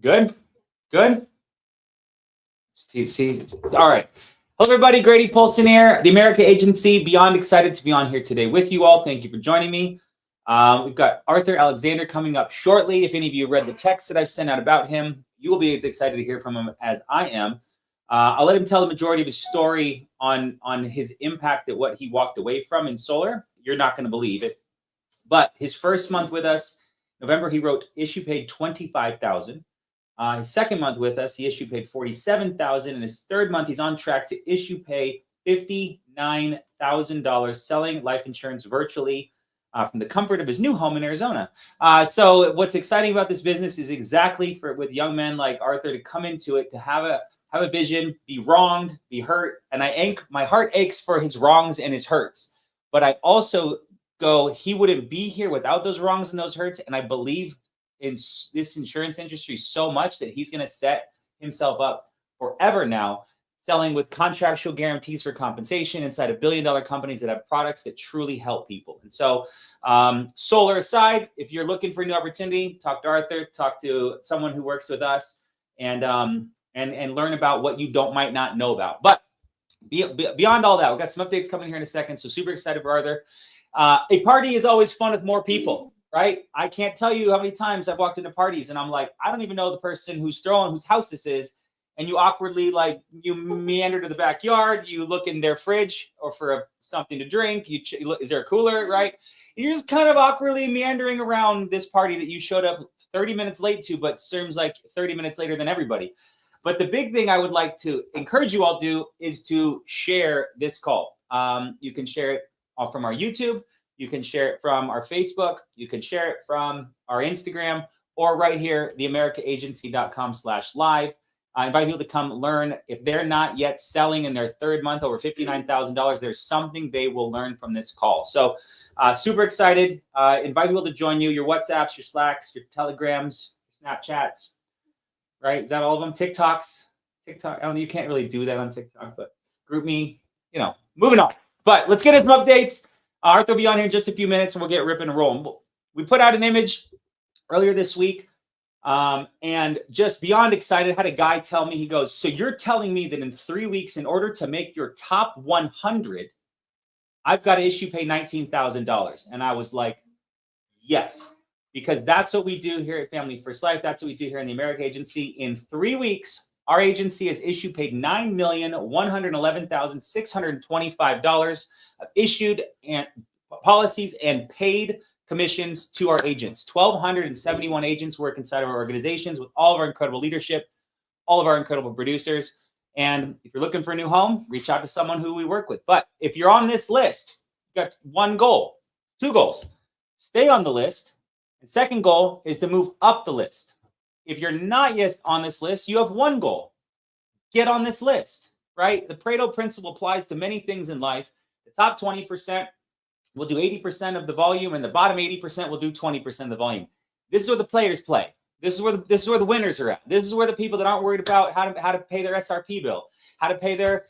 Good, good. See, all right. Hello, everybody. Grady Polson here, the America Agency. Beyond excited to be on here today with you all. Thank you for joining me. We've got Arthur Alexander coming up shortly. If any of you read the text that I've sent out about him, you will be as excited to hear from him as I am. I'll let him tell the majority of his story on his impact at what he walked away from in solar. You're not going to believe it. But his first month with us, November, he wrote issue paid 25,000. His second month with us, he issue paid 47,000. And his third month, he's on track to issue pay $59,000 selling life insurance virtually from the comfort of his new home in Arizona. So what's exciting about this business is exactly with young men like Arthur to come into it, to have a vision, be wronged, be hurt. And my heart aches for his wrongs and his hurts. But I also he wouldn't be here without those wrongs and those hurts. And I believe in this insurance industry so much that he's going to set himself up forever now, selling with contractual guarantees for compensation inside of billion-dollar companies that have products that truly help people. And so solar aside, if you're looking for a new opportunity, talk to Arthur, talk to someone who works with us, and learn about what you might not know about. But beyond all that, we've got some updates coming here in a second. So super excited for Arthur. A party is always fun with more people, right? I can't tell you how many times I've walked into parties and I'm like, I don't even know the person whose house this is. And you awkwardly, you meander to the backyard, you look in their fridge or for something to drink. Is there a cooler, right? You're just kind of awkwardly meandering around this party that you showed up 30 minutes late to, but seems like 30 minutes later than everybody. But the big thing I would like to encourage you all to is to share this call. You can share it from our YouTube. You can share it from our Facebook. You can share it from our Instagram or right here, theamericaagency.com/live. I invite people to come learn. If they're not yet selling in their third month over $59,000, there's something they will learn from this call. So super excited. Invite people to join you, your WhatsApps, your Slacks, your Telegrams, your Snapchats, right? Is that all of them? TikToks? TikTok, I don't know, you can't really do that on TikTok, but GroupMe, moving on. But let's get into some updates. Arthur will be on here in just a few minutes and we'll get ripping and rolling. We put out an image earlier this week and just beyond excited, had a guy tell me, he goes, so you're telling me that in 3 weeks, in order to make your top 100, I've got to issue pay $19,000. And I was like, yes, because that's what we do here at Family First Life. That's what we do here in the America Agency. In 3 weeks, our agency has issue paid $9,111,625 issued and policies and paid commissions to our agents. 1,271 agents work inside of our organizations with all of our incredible leadership, all of our incredible producers. And if you're looking for a new home, reach out to someone who we work with. But if you're on this list, you got one goal, two goals. Stay on the list. And second goal is to move up the list. If you're not yet on this list, you have one goal. Get on this list, right? The Pareto principle applies to many things in life. The top 20% will do 80% of the volume, and the bottom 80% will do 20% of the volume. This is where the players play. This is where the winners are at. This is where the people that aren't worried about how to pay their SRP bill, how to pay their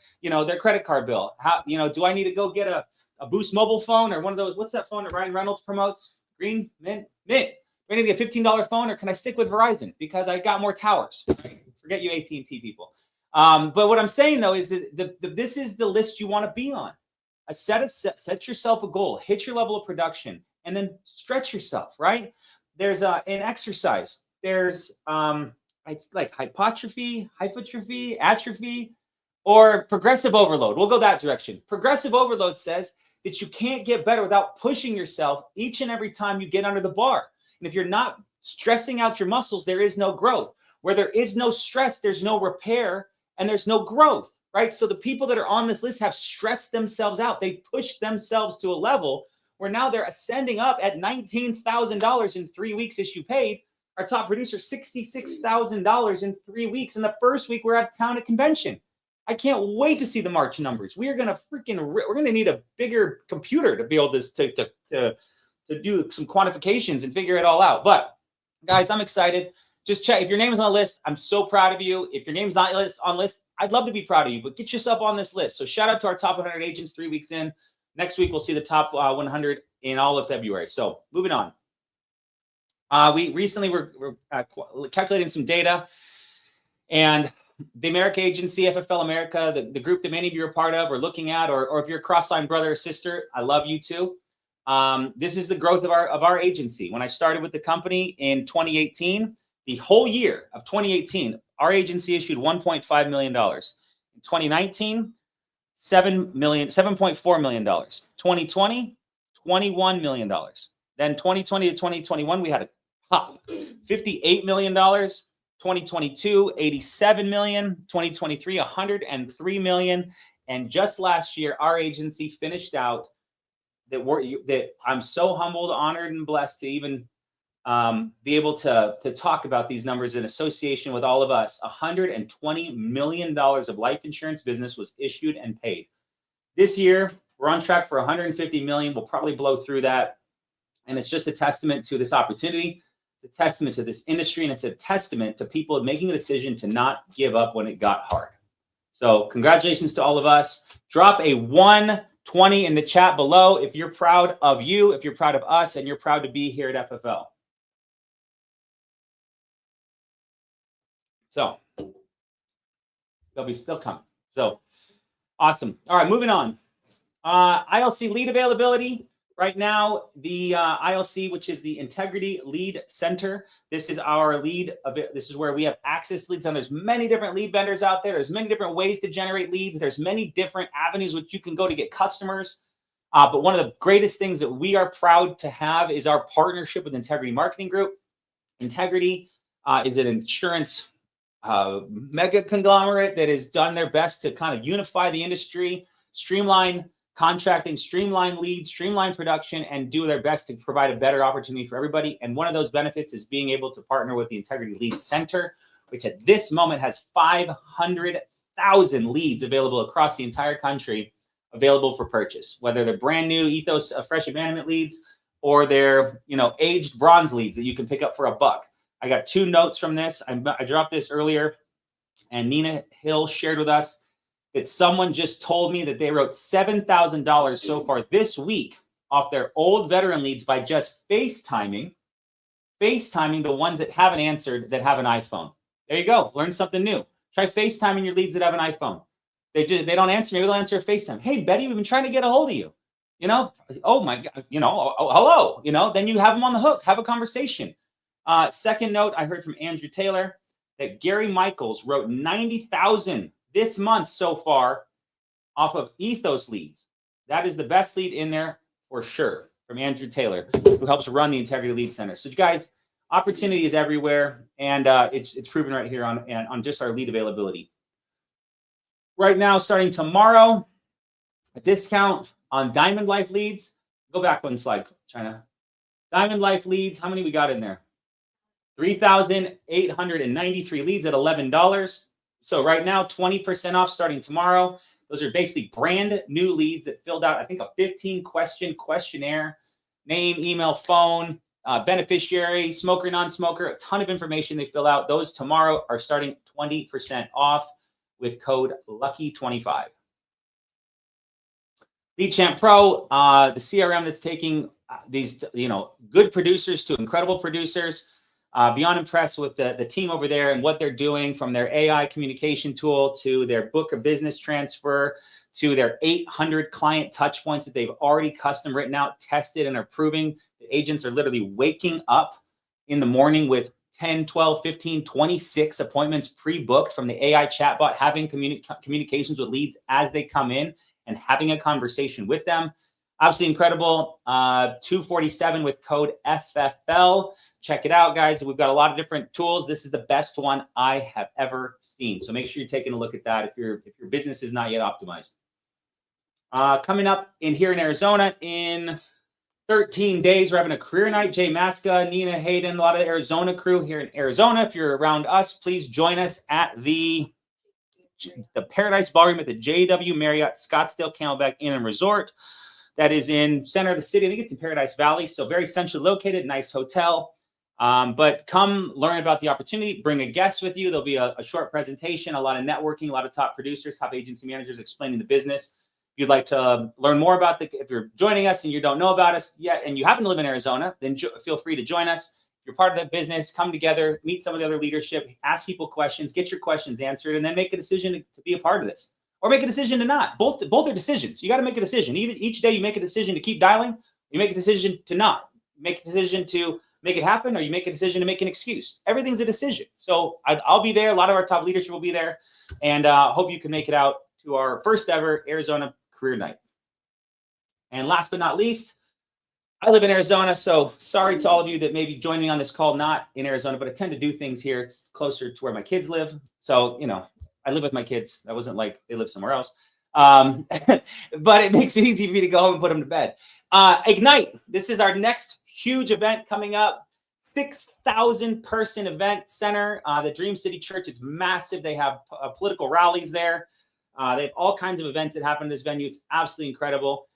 credit card bill. How do I need to go get a Boost mobile phone or one of those? What's that phone that Ryan Reynolds promotes? Green Mint. Do I need to get a $15 phone, or can I stick with Verizon because I got more towers? Right? Forget you AT&T people. But what I'm saying though is that this is the list you want to be on. Set yourself a goal, hit your level of production, and then stretch yourself. Right? There's an exercise. There's it's like hypertrophy, atrophy, or progressive overload. We'll go that direction. Progressive overload says that you can't get better without pushing yourself each and every time you get under the bar. And if you're not stressing out your muscles, there is no growth. Where there is no stress, there's no repair and there's no growth, right? So the people that are on this list have stressed themselves out. They pushed themselves to a level where now they're ascending up at $19,000 in 3 weeks issue paid. Our top producer, $66,000 in 3 weeks. In the first week, we're out of town at convention. I can't wait to see the March numbers. We're going to need a bigger computer to be able to do some quantifications and figure it all out. But guys, I'm excited. Just check. If your name is on the list, I'm so proud of you. If your name's not on list, I'd love to be proud of you, but get yourself on this list. So shout out to our top 100 agents 3 weeks in. Next week, we'll see the top 100 in all of February. So moving on. We recently were calculating some data, and the America Agency, FFL America, the group that many of you are part of or looking at, or if you're a Crossline brother or sister, I love you too. This is the growth of our agency. When I started with the company in 2018, the whole year of 2018, our agency issued $1.5 million. In 2019, $7.4 million. 2020, $21 million. Then 2020 to 2021, we had a pop, $58 million. 2022, $87 million. 2023, $103 million. And just last year, our agency finished out that I'm so humbled, honored, and blessed to even be able to talk about these numbers in association with all of us. $120 million of life insurance business was issued and paid. This year, we're on track for $150 million. We'll probably blow through that. And it's just a testament to this opportunity. It's a testament to this industry, and it's a testament to people making a decision to not give up when it got hard. So congratulations to all of us. Drop a 120 in the chat below if you're proud of you, if you're proud of us, and you're proud to be here at FFL. So they'll come. So awesome. All right, moving on. ILC lead availability. Right now, the ILC, which is the Integrity Lead Center, this is our lead. This is where we have access to leads. And there's many different lead vendors out there. There's many different ways to generate leads. There's many different avenues which you can go to get customers. But one of the greatest things that we are proud to have is our partnership with Integrity Marketing Group. Integrity is an insurance mega conglomerate that has done their best to kind of unify the industry, streamline contracting, streamline leads, streamline production, and do their best to provide a better opportunity for everybody. And one of those benefits is being able to partner with the Integrity Lead Center, which at this moment has 500,000 leads available across the entire country, available for purchase, whether they're brand new Ethos fresh abandonment leads or they're aged bronze leads that you can pick up for $1. I got 2 notes from this. I dropped this earlier, and Nina Hill shared with us that someone just told me that they wrote $7,000 so far this week off their old veteran leads by just FaceTiming the ones that haven't answered that have an iPhone. There you go. Learn something new. Try FaceTiming your leads that have an iPhone. They don't answer. Maybe they'll answer a FaceTime. Hey, Betty, we've been trying to get a hold of you. Oh my God, hello. Then you have them on the hook. Have a conversation. Second note, I heard from Andrew Taylor that Gary Michaels wrote 90,000 this month so far off of Ethos leads. That is the best lead in there for sure, from Andrew Taylor, who helps run the Integrity Lead Center. So you guys, opportunity is everywhere, and it's proven right here on just our lead availability. Right now, starting tomorrow, a discount on Diamond Life leads. Go back one slide, China. Diamond Life leads, how many we got in there? 3,893 leads at $11. So right now, 20% off starting tomorrow. Those are basically brand new leads that filled out, I think, a 15-question questionnaire, name, email, phone, beneficiary, smoker, non-smoker, a ton of information they fill out. Those tomorrow are starting 20% off with code LUCKY25. Lead Champ Pro, the CRM that's taking these, good producers to incredible producers. Beyond impressed with the team over there and what they're doing, from their AI communication tool to their book of business transfer to their 800 client touch points that they've already custom written out, tested, and are proving that agents are literally waking up in the morning with 10, 12, 15, 26 appointments pre-booked from the AI chatbot, having communications with leads as they come in and having a conversation with them. Absolutely incredible. 247 with code FFL. Check it out, guys. We've got a lot of different tools. This is the best one I have ever seen. So make sure you're taking a look at that if your business is not yet optimized. Coming up here in Arizona in 13 days, we're having a career night. Jay Masca, Nina Hayden, a lot of the Arizona crew here in Arizona. If you're around us, please join us at the Paradise Ballroom at the JW Marriott Scottsdale Camelback Inn and Resort. That is in center of the city. I think it's in Paradise Valley, so very centrally located, nice hotel. But come learn about the opportunity. Bring a guest with you. There'll be a short presentation, a lot of networking, a lot of top producers, top agency managers explaining the business. If you'd like to learn more about if you're joining us and you don't know about us yet, and you happen to live in Arizona, then feel free to join us. If you're part of that business, come together, meet some of the other leadership, ask people questions, get your questions answered, and then make a decision to be a part of this, or make a decision to not. Both are decisions. You got to make a decision. Even each day you make a decision to keep dialing, you make a decision to not. Make a decision to make it happen, or you make a decision to make an excuse. Everything's a decision. So I'll be there. A lot of our top leadership will be there, and hope you can make it out to our first ever Arizona Career Night. And last but not least, I live in Arizona, so sorry to all of you that may be joining me on this call not in Arizona, but I tend to do things here. It's closer to where my kids live. So, I live with my kids. That wasn't like they live somewhere else. But it makes it easy for me to go home and put them to bed. Ignite. This is our next huge event coming up. 6,000 person event center. The Dream City Church. It's massive. They have political rallies there. They have all kinds of events that happen in this venue. It's absolutely incredible.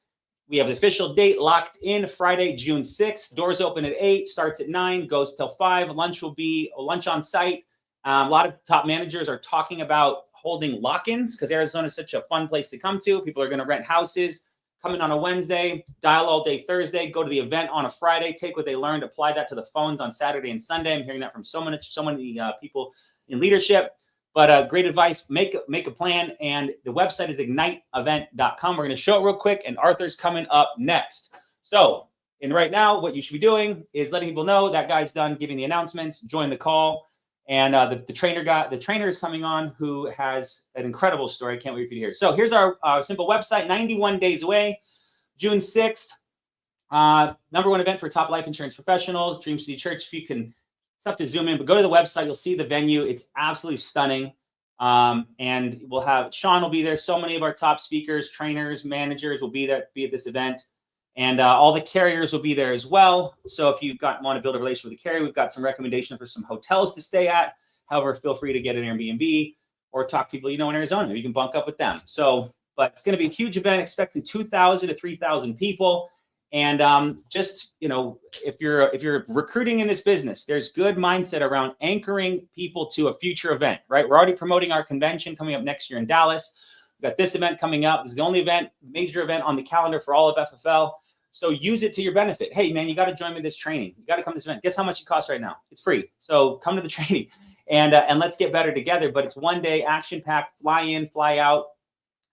We have the official date locked in, Friday, June 6th. Doors open at 8, starts at 9, goes till 5. Lunch will be a lunch on site. A lot of top managers are talking about holding lock-ins because Arizona is such a fun place to come to. People are going to rent houses, come in on a Wednesday, dial all day Thursday, go to the event on a Friday, take what they learned, apply that to the phones on Saturday and Sunday. I'm hearing that from so many people in leadership. But great advice, make a plan. And the website is igniteevent.com. We're going to show it real quick, and Arthur's coming up next. So, and right now, what you should be doing is letting people know that guy's done giving the announcements, join the call. And the trainer is coming on, who has an incredible story. I can't wait for you to hear. So here's our simple website, 91 days away, June 6th. Number one event for top life insurance professionals, Dream City Church. If you can, it's tough to zoom in, but go to the website. You'll see the venue. It's absolutely stunning. And we'll have, Sean will be there. So many of our top speakers, trainers, managers will be at this event. And all the carriers will be there as well. So if you want to build a relationship with the carrier, we've got some recommendation for some hotels to stay at. However, feel free to get an Airbnb or talk to people in Arizona. You can bunk up with them. So, but it's going to be a huge event, expecting 2,000 to 3,000 people. And if you're recruiting in this business, there's good mindset around anchoring people to a future event, right? We're already promoting our convention coming up next year in Dallas. We've got this event coming up. This is the only major event on the calendar for all of FFL. So use it to your benefit. Hey, man, you got to join me this training. You got to come to this event. Guess how much it costs right now? It's free. So come to the training and let's get better together. But it's one day, action-packed, fly in, fly out,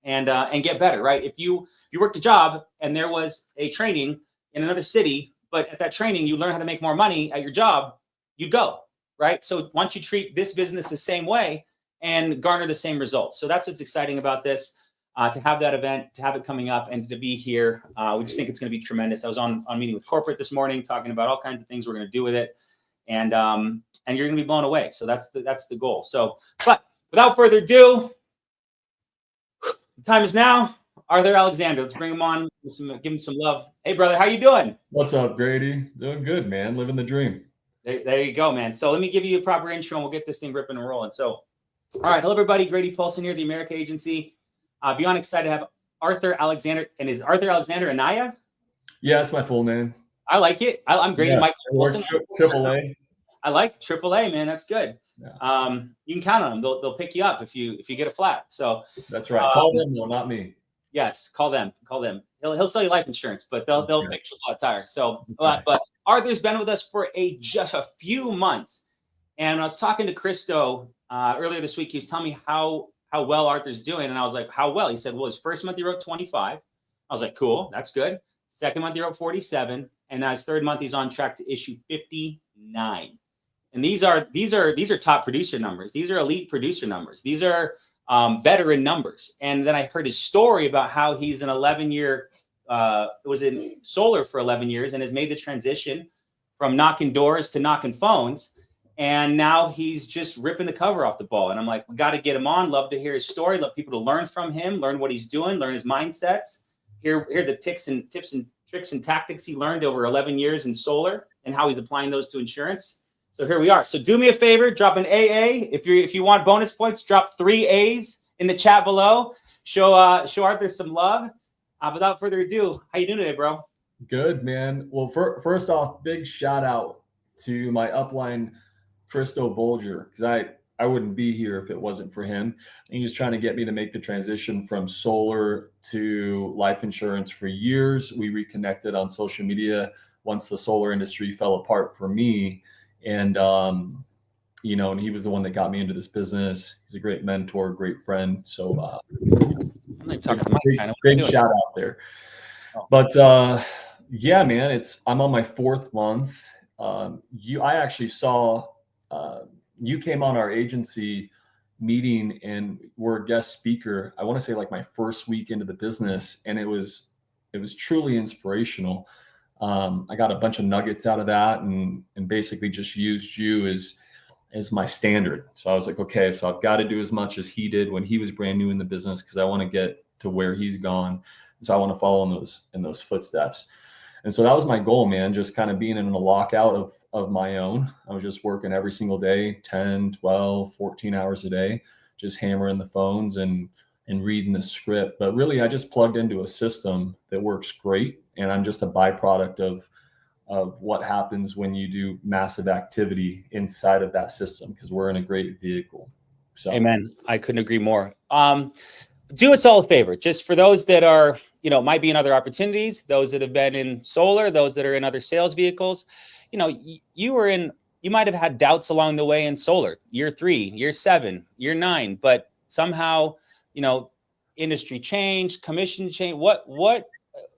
and get better, right? If you worked a job and there was a training in another city, but at that training you learn how to make more money at your job, you go, right? So once you treat this business the same way and garner the same results. So that's what's exciting about this. To have that event, to have it coming up, and to be here. We just think it's going to be tremendous. I was on meeting with corporate this morning, talking about all kinds of things we're going to do with it, and you're going to be blown away. So that's the goal. So, but without further ado, the time is now. Arthur Alexander, let's bring him on. Give him some love. Hey, brother, how you doing? What's up, Grady? Doing good, man. Living the dream. There you go, man. So let me give you a proper intro, and we'll get this thing ripping and rolling. So, all right, hello, everybody. Grady Paulson here, the America Agency. Beyond excited to have Arthur Alexander. And is Arthur Alexander Anaya? Yeah, that's my full name. I like it. I'm Grady Mike Wilson. AAA. I like AAA, man. That's good. Yeah. You can count on them. They'll pick you up if you get a flat. So that's right. Call them, no, not me. Yes, call them. He'll sell you life insurance, but they'll fix your flat tire. So, but Arthur's been with us for just a few months, and I was talking to Christo earlier this week. He was telling me how well Arthur's doing. And I was like, how well? He said, well, his first month he wrote 25. I was like, cool, that's good. Second month he wrote 47. And now his third month he's on track to issue 59. And these are top producer numbers. These are elite producer numbers. These are veteran numbers. And then I heard his story about how he's an 11-year, was in solar for 11 years and has made the transition from knocking doors to knocking phones. And now he's just ripping the cover off the ball. And I'm like, we got to get him on. Love to hear his story. Love people to learn from him, learn what he's doing, learn his mindsets, hear the tips and tricks and tactics he learned over 11 years in solar and how he's applying those to insurance. So here we are. So do me a favor, drop an AA. If you want bonus points, drop 3 A's in the chat below. Show Arthur some love. Without further ado, how you doing today, bro? Good, man. Well, first off, big shout out to my upline, Christo Bolger, because I wouldn't be here if it wasn't for him. And he was trying to get me to make the transition from solar to life insurance for years. We reconnected on social media once the solar industry fell apart for me. And, you know, and he was the one that got me into this business. He's a great mentor, great friend. So, I'm not talking to Mike, kind of. big shout out there. Oh. But, yeah, man, I'm on my 4th month. I actually saw, you came on our agency meeting and were a guest speaker. I want to say like my first week into the business, and it was truly inspirational. I got a bunch of nuggets out of that, and basically just used you as my standard. So I was like, okay, so I've got to do as much as he did when he was brand new in the business, because I want to get to where he's gone. So I want to follow in those footsteps. And so that was my goal, man, just kind of being in a lockout of my own. I was just working every single day, 10, 12, 14 hours a day, just hammering the phones and reading the script. But really, I just plugged into a system that works great. And I'm just a byproduct of what happens when you do massive activity inside of that system, because we're in a great vehicle. So, Amen. I couldn't agree more. Do us all a favor, just for those that are, you know, might be in other opportunities, those that have been in solar, those that are in other sales vehicles. You know, you might have had doubts along the way in solar, year 3, year 7, year 9, but somehow, you know, industry change, commission change. What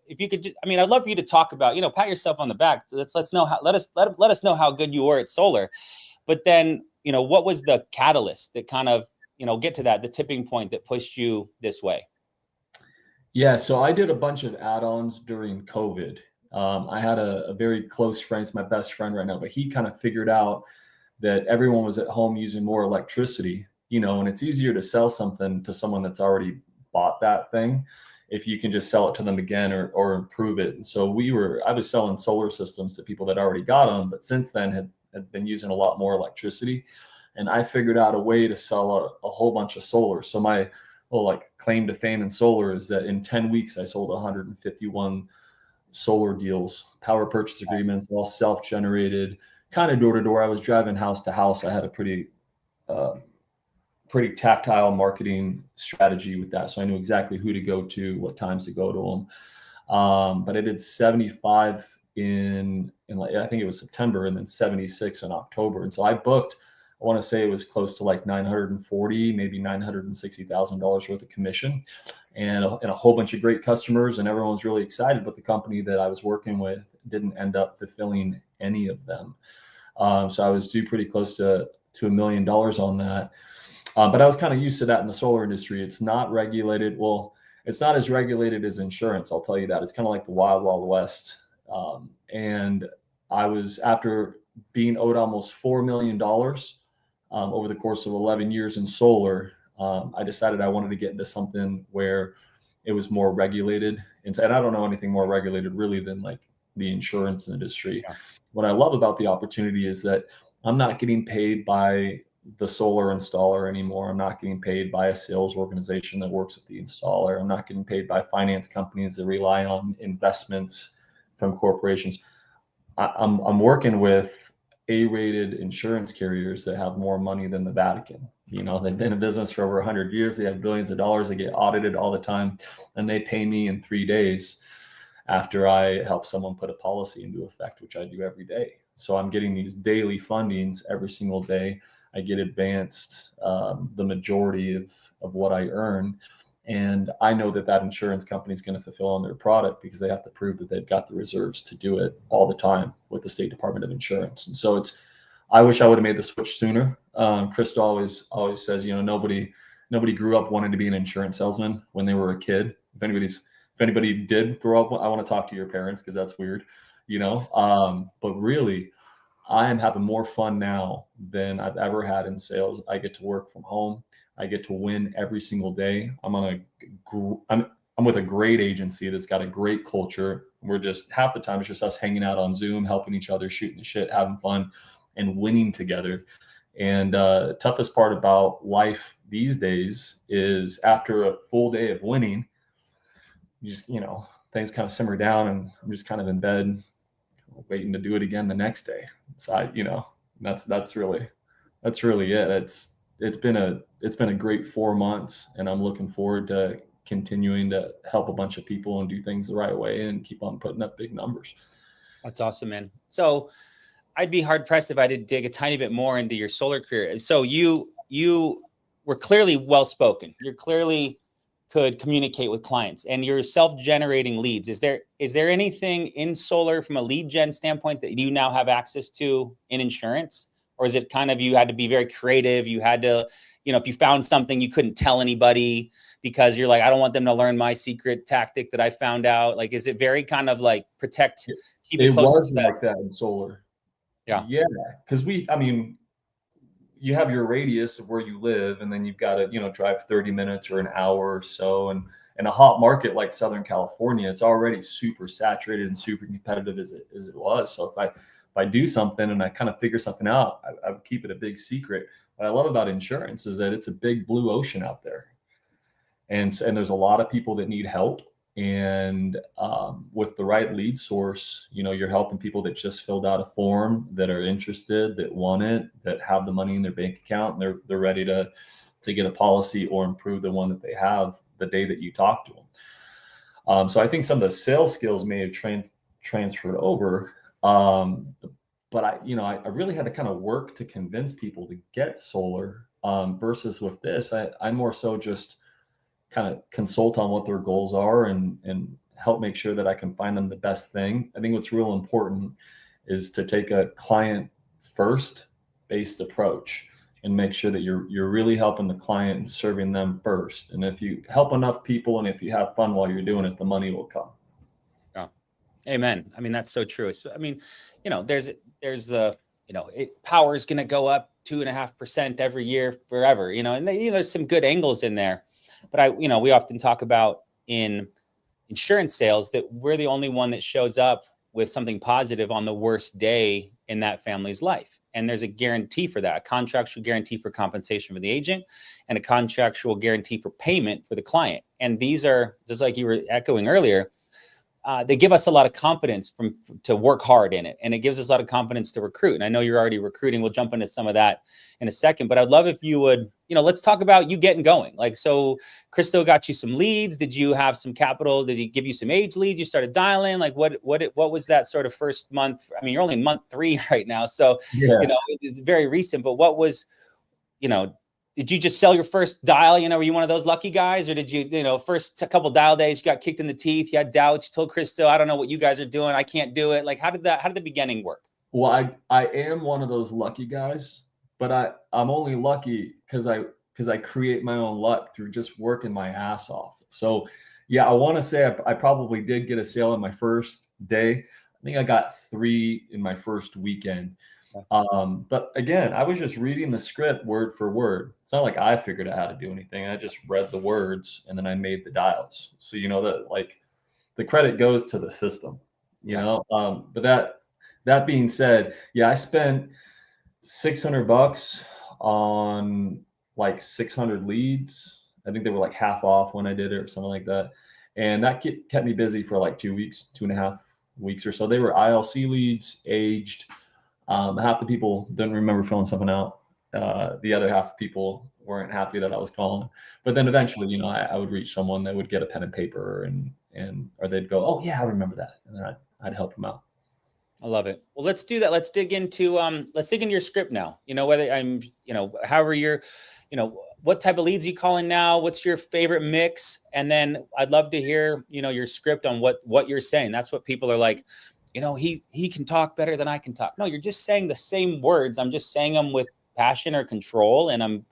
if you could just, I mean, I'd love for you to talk about, you know, pat yourself on the back. Let's know how, let us know how good you were at solar. But then, you know, what was the catalyst that kind of, you know, get to the tipping point that pushed you this way? yeah, so I did a bunch of add-ons during COVID. I had a very close friend, it's my best friend right now, but he kind of figured out that everyone was at home using more electricity, you know, and it's easier to sell something to someone that's already bought that thing if you can just sell it to them again or improve it. And so I was selling solar systems to people that already got them, but since then had been using a lot more electricity. And I figured out a way to sell a whole bunch of solar. So my like claim to fame in solar is that in 10 weeks, I sold 151 solar deals, power purchase agreements, all self-generated, kind of door to door. I was driving house to house. I had a pretty tactile marketing strategy with that. So I knew exactly who to go to, what times to go to them. But I did 75 in like, I think it was September, and then 76 in October. And so I booked, I want to say it was close to like 940, maybe $960,000 worth of commission, and a whole bunch of great customers, and everyone was really excited. But the company that I was working with didn't end up fulfilling any of them. So I was due pretty close to $1 million on that. But I was kind of used to that in the solar industry. It's not regulated. Well, it's not as regulated as insurance, I'll tell you that. It's kind of like the wild, wild west. And I was, after being owed almost $4 million over the course of 11 years in solar, I decided I wanted to get into something where it was more regulated. And I don't know anything more regulated really than like the insurance industry. Yeah. What I love about the opportunity is that I'm not getting paid by the solar installer anymore. I'm not getting paid by a sales organization that works with the installer. I'm not getting paid by finance companies that rely on investments from corporations. I'm working with A-rated insurance carriers that have more money than the Vatican. You know, they've been in business for over 100 years. They have billions of dollars. They get audited all the time, and they pay me in 3 days after I help someone put a policy into effect, which I do every day. So I'm getting these daily fundings every single day. I get advanced the majority of what I earn. And I know that insurance company is going to fulfill on their product because they have to prove that they've got the reserves to do it all the time with the State Department of Insurance. And so I wish I would have made the switch sooner. Krista always says, you know, nobody grew up wanting to be an insurance salesman when they were a kid. If anybody did grow up, I want to talk to your parents, because that's weird, you know. But really, I am having more fun now than I've ever had in sales. I get to work from home. I get to win every single day. I'm with a great agency that's got a great culture. We're just, half the time it's just us hanging out on Zoom, helping each other, shooting the shit, having fun, and winning together. And toughest part about life these days is after a full day of winning, you just, you know, things kind of simmer down, and I'm just kind of in bed waiting to do it again the next day. So that's really it. It's been a great 4 months, and I'm looking forward to continuing to help a bunch of people and do things the right way and keep on putting up big numbers. That's awesome, man. So I'd be hard pressed if I did dig a tiny bit more into your solar career. So you were clearly well spoken. You're clearly could communicate with clients, and you're self-generating leads. Is there anything in solar from a lead gen standpoint that you now have access to in insurance? Or is it kind of, you had to be very creative? You had to, if you found something you couldn't tell anybody because you're like, I don't want them to learn my secret tactic that I found out. Like, is it very kind of like protect, keep it close to was the like vest? that in solar. Yeah. Yeah. Because you have your radius of where you live, and then you've got to, drive 30 minutes or an hour or so. And in a hot market like Southern California, it's already super saturated and super competitive as it was. So if I do something and I kind of figure something out, I would keep it a big secret. What I love about insurance is that it's a big blue ocean out there. And there's a lot of people that need help. And with the right lead source, you're helping people that just filled out a form, that are interested, that want it, that have the money in their bank account, and they're ready to get a policy or improve the one that they have the day that you talk to them. So I think some of the sales skills may have transferred over. But I really had to kind of work to convince people to get solar, versus with this, I more so just kind of consult on what their goals are and help make sure that I can find them the best thing. I think what's real important is to take a client first based approach and make sure that you're really helping the client and serving them first. And if you help enough people and if you have fun while you're doing it, the money will come. Yeah. Amen. I mean, that's so true. So, I mean, there's the, power is going to go up 2.5% every year forever, and there's some good angles in there. But we often talk about in insurance sales that we're the only one that shows up with something positive on the worst day in that family's life. And there's a guarantee for that, a contractual guarantee for compensation for the agent and a contractual guarantee for payment for the client. And these are, just like you were echoing earlier, they give us a lot of confidence to work hard in it. And it gives us a lot of confidence to recruit. And I know you're already recruiting. We'll jump into some of that in a second, but I'd love if you would, let's talk about you getting going. Like, so Christo got you some leads. Did you have some capital? Did he give you some age leads? You started dialing? Like what was that sort of first month? I mean, you're only in month 3 right now. So, Yeah. It's very recent, but what was, did you just sell your first dial? Were you one of those lucky guys, or did you, first a couple dial days, you got kicked in the teeth, you had doubts, you told Christo, I don't know what you guys are doing, I can't do it. Like, how did the beginning work? Well, I am one of those lucky guys, but I'm only lucky because I create my own luck through just working my ass off. So yeah, I want to say I probably did get a sale on my first day. I think I got 3 in my first weekend. But again, I was just reading the script word for word. It's not like I figured out how to do anything. I just read the words and then I made the dials. So that, like, the credit goes to the system, but that being said, yeah, I spent $600 on like 600 leads. I think they were like half off when I did it or something like that. And that kept me busy for like 2 weeks, 2.5 weeks or so. They were ILC leads, aged. Half the people didn't remember filling something out. The other half of people weren't happy that I was calling. But then eventually, I would reach someone that would get a pen and paper or they'd go, oh yeah, I remember that. And then I'd help them out. I love it. Well, let's do that. Let's dig into your script now. Whether however you're, what type of leads you calling now? What's your favorite mix? And then I'd love to hear, your script on what you're saying. That's what people are like, he can talk better than I can talk. No, you're just saying the same words. I'm just saying them with passion or control, and I'm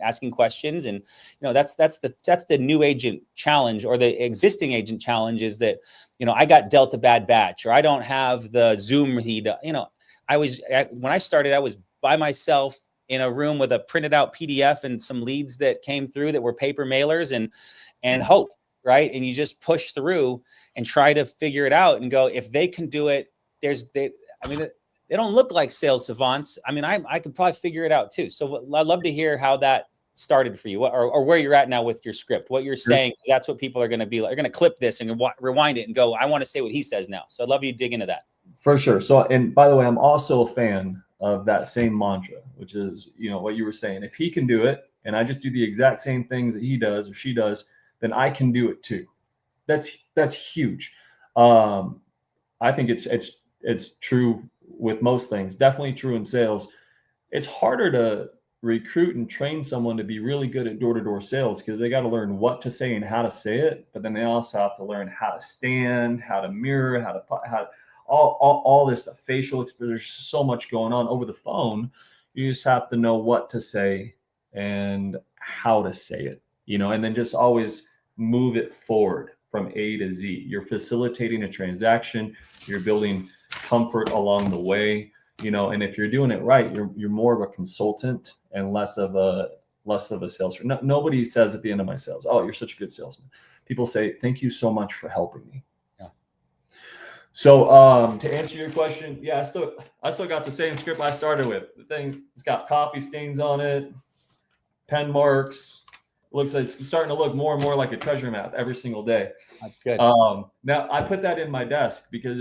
asking questions. And that's the new agent challenge, or the existing agent challenge, is that I got dealt a bad batch, or I don't have the Zoom when I started, I was by myself in a room with a printed out PDF and some leads that came through that were paper mailers, and hope, right? And you just push through and try to figure it out and go, if they can do it, they don't look like sales savants. I mean, I could probably figure it out too. So I'd love to hear how that started for you, or where you're at now with your script, what you're saying, because that's what people are going to be like. They're going to clip this and rewind it and go, I want to say what he says now. So I'd love you to dig into that. For sure. So, and by the way, I'm also a fan of that same mantra, which is, what you were saying. If he can do it and I just do the exact same things that he does or she does, then I can do it too. That's huge. I think it's true with most things, definitely true in sales. It's harder to recruit and train someone to be really good at door-to-door sales because they got to learn what to say and how to say it, but then they also have to learn how to stand, how to mirror, how all this stuff, facial expression. There's so much going on over the phone. You just have to know what to say and how to say it, and then just always move it forward from A to Z. You're facilitating a transaction, you're building comfort along the way, and if you're doing it right, you're more of a consultant and less of a salesman. No, nobody says at the end of my sales, "Oh, you're such a good salesman." People say, "Thank you so much for helping me." Yeah. So to answer your question, yeah, I still got the same script I started with. The thing, it's got coffee stains on it, pen marks. It looks like it's starting to look more and more like a treasure map every single day. That's good. Now I put that in my desk because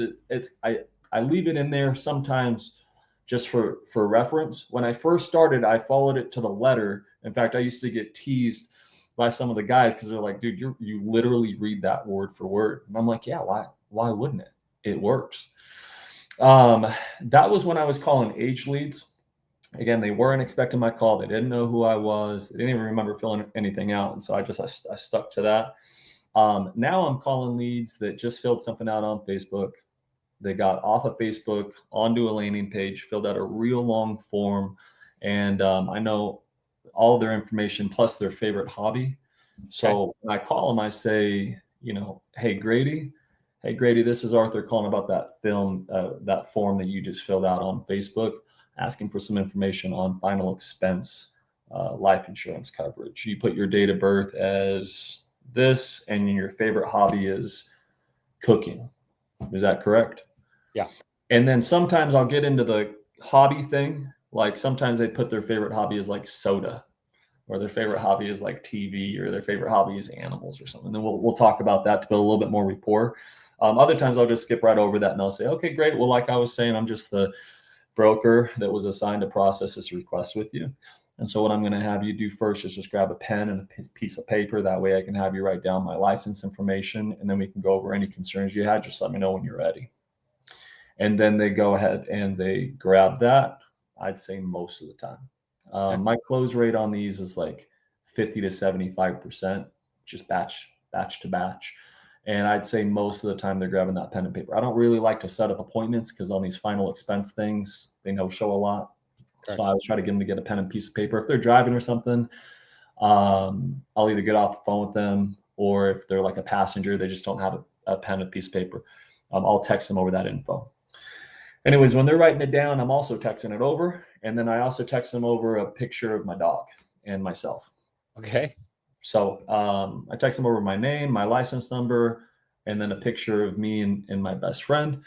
I leave it in there sometimes just for reference. When I first started, I followed it to the letter. In fact, I used to get teased by some of the guys because they're like, "Dude, you literally read that word for word." And I'm like, "Yeah, why wouldn't it? It works." That was when I was calling age leads. Again, they weren't expecting my call. They didn't know who I was. They didn't even remember filling anything out. And so I stuck to that. Now I'm calling leads that just filled something out on Facebook. They got off of Facebook onto a landing page, filled out a real long form. And I know all their information plus their favorite hobby. So when I call them, I say, "Hey, Grady, this is Arthur calling about that form that you just filled out on Facebook, asking for some information on final expense, life insurance coverage. You put your date of birth as this, and your favorite hobby is cooking. Is that correct?" Yeah. And then sometimes I'll get into the hobby thing. Like sometimes they put their favorite hobby is like soda, or their favorite hobby is like TV, or their favorite hobby is animals or something. Then we'll talk about that to build a little bit more rapport. Other times I'll just skip right over that and I'll say, "Okay, great. Well, like I was saying, I'm just the broker that was assigned to process this request with you. And so what I'm going to have you do first is just grab a pen and a piece of paper. That way I can have you write down my license information, and then we can go over any concerns you had. Just let me know when you're ready." And then they go ahead and they grab that, I'd say most of the time. My close rate on these is like 50 to 75%, just batch to batch. And I'd say most of the time they're grabbing that pen and paper. I don't really like to set up appointments because on these final expense things, they no-show a lot. Correct. So I always try to get them to get a pen and piece of paper. If they're driving or something, I'll either get off the phone with them, or if they're like a passenger, they just don't have a pen and piece of paper, I'll text them over that info. Anyways, when they're writing it down, I'm also texting it over. And then I also text them over a picture of my dog and myself. Okay. So I text them over my name, my license number, and then a picture of me and my best friend.